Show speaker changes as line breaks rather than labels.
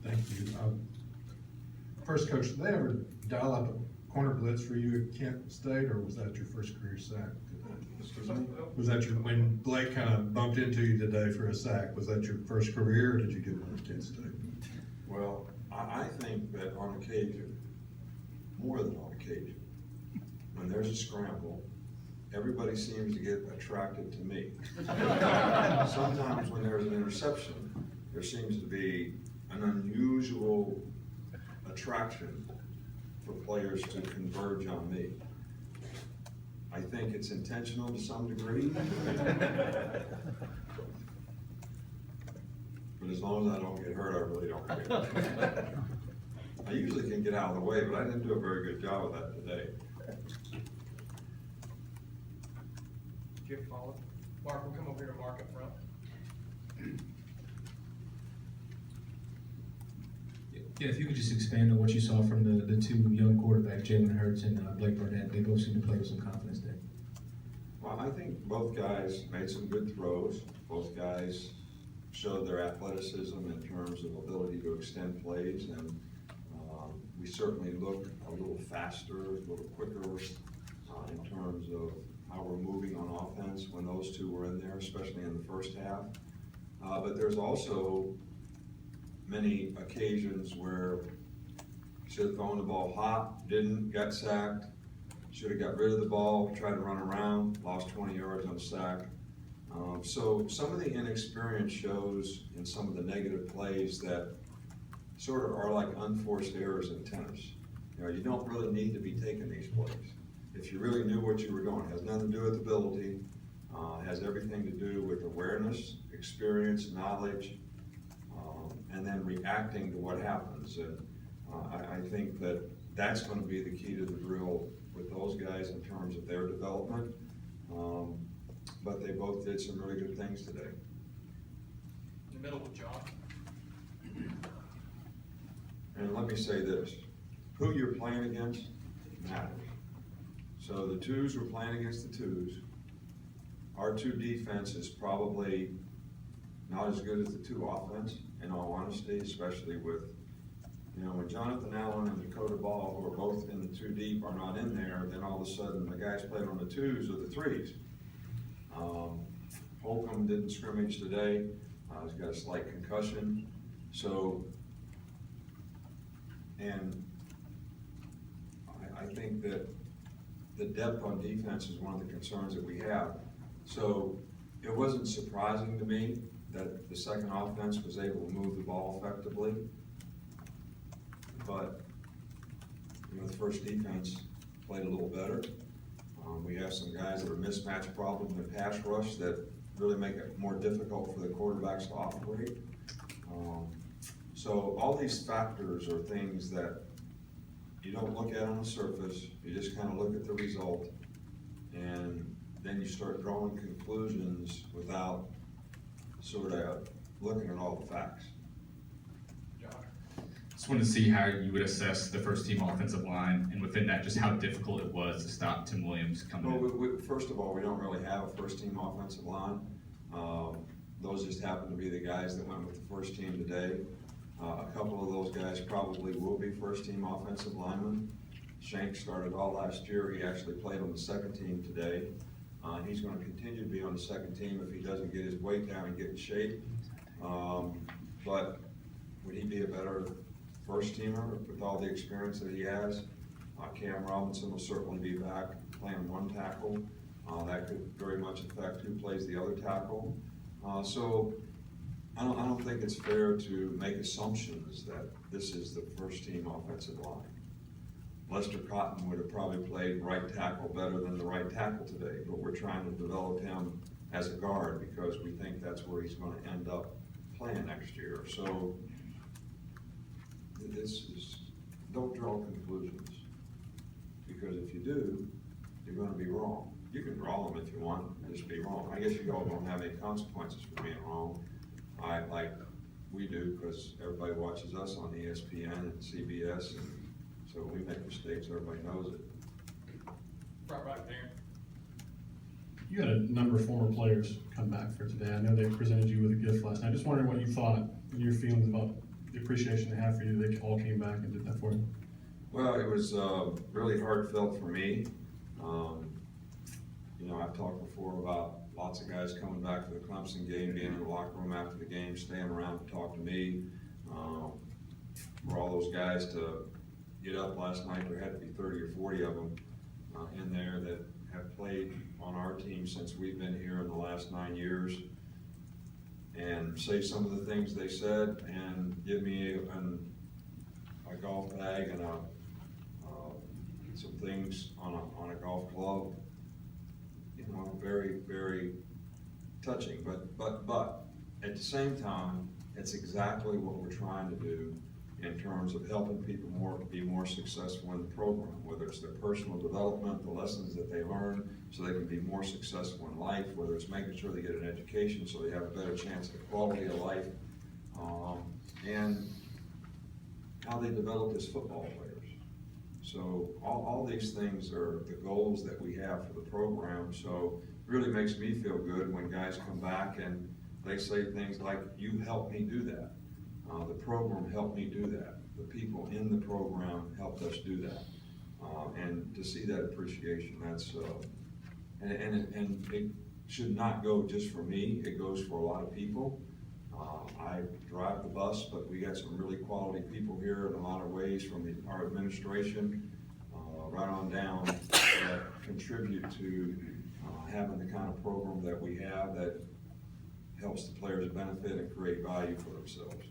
Thank you. First, Coach, did they ever dial up a corner blitz for you at Kent State, or was that your first career sack? Was that when Blake kind of bumped into you today for a sack, was that your first career, or did you get one at Kent State?
Well, I think that on occasion, more than on occasion, when there's a scramble, everybody seems to get attracted to me. Sometimes when there's an interception, there seems to be an unusual attraction for players to converge on me. I think it's intentional to some degree. But as long as I don't get hurt, I really don't care. I usually can get out of the way, but I didn't do a very good job of that today.
Do you have a follow? Mark, we'll come over here and Mark up front.
Yeah, if you could just expand on what you saw from the two young quarterbacks, Jalen Hurts and Blake Burnett. They both seem to play with some confidence there.
Well, I think both guys made some good throws. Both guys showed their athleticism in terms of ability to extend plays, and we certainly look a little faster, a little quicker in terms of how we're moving on offense when those two were in there, especially in the first half. But there's also many occasions where should have thrown the ball hot, didn't, got sacked, should have got rid of the ball, tried to run around, lost 20 yards on a sack. So some of the inexperience shows in some of the negative plays that sort of are like unforced errors in tennis. You know, you don't really need to be taking these plays. If you really knew what you were doing, it has nothing to do with ability, has everything to do with awareness, experience, knowledge, and then reacting to what happens. And I think that that's going to be the key to the drill with those guys in terms of their development. But they both did some really good things today.
In the middle with John.
And let me say this, who you're playing against matters. So the twos were playing against the twos. Our two defense is probably not as good as the two offense, in all honesty, especially with, you know, when Jonathan Allen and Dakota Ball, who are both in the two deep, are not in there, then all of a sudden the guys playing on the twos are the threes. Holcomb didn't scrimmage today. He's got a slight concussion. So, and I think that the depth on defense is one of the concerns that we have. So it wasn't surprising to me that the second offense was able to move the ball effectively. But, you know, the first defense played a little better. We have some guys that are mismatch problems in pass rush that really make it more difficult for the quarterbacks to operate. So all these factors are things that you don't look at on the surface, you just kind of look at the result, and then you start drawing conclusions without sort of looking at all the facts.
Just wanted to see how you would assess the first team offensive line, and within that, just how difficult it was to stop Tim Williams coming in.
First of all, we don't really have a first team offensive line. Those just happen to be the guys that went with the first team today. A couple of those guys probably will be first team offensive linemen. Shank started all last year. He actually played on the second team today. He's going to continue to be on the second team if he doesn't get his weight down and get in shape. But would he be a better first teamer with all the experience that he has? Cam Robinson will certainly be back playing one tackle. That could very much affect who plays the other tackle. So I don't think it's fair to make assumptions that this is the first team offensive line. Lester Cotton would have probably played right tackle better than the right tackle today, but we're trying to develop him as a guard because we think that's where he's going to end up playing next year. So this is, don't draw conclusions, because if you do, you're going to be wrong. You can draw them if you want, just be wrong. I guess you all don't have any consequences for being wrong. Like we do, because everybody watches us on ESPN and CBS, and so we make mistakes, everybody knows it.
Right there.
You had a number of former players come back for today. I know they presented you with a gift last night. Just wondering what you thought, your feelings about the appreciation they have for you, they all came back and did that for you?
Well, it was really heartfelt for me. You know, I've talked before about lots of guys coming back for the Clemson game, being in the locker room after the game, staying around to talk to me. For all those guys to get up last night, there had to be 30 or 40 of them in there that have played on our team since we've been here in the last 9 years, and say some of the things they said and give me a golf bag and some things on a golf club. You know, very, very touching, but at the same time, it's exactly what we're trying to do in terms of helping people be more successful in the program, whether it's their personal development, the lessons that they learn so they can be more successful in life, whether it's making sure they get an education so they have a better chance at quality of life, and how they develop as football players. So all these things are the goals that we have for the program. So it really makes me feel good when guys come back and they say things like, "You helped me do that. The program helped me do that. The people in the program helped us do that." And to see that appreciation, that's, and it should not go just for me, it goes for a lot of people. I drive the bus, but we got some really quality people here in a lot of ways from our administration, right on down, that contribute to having the kind of program that we have that helps the players benefit and create value for themselves.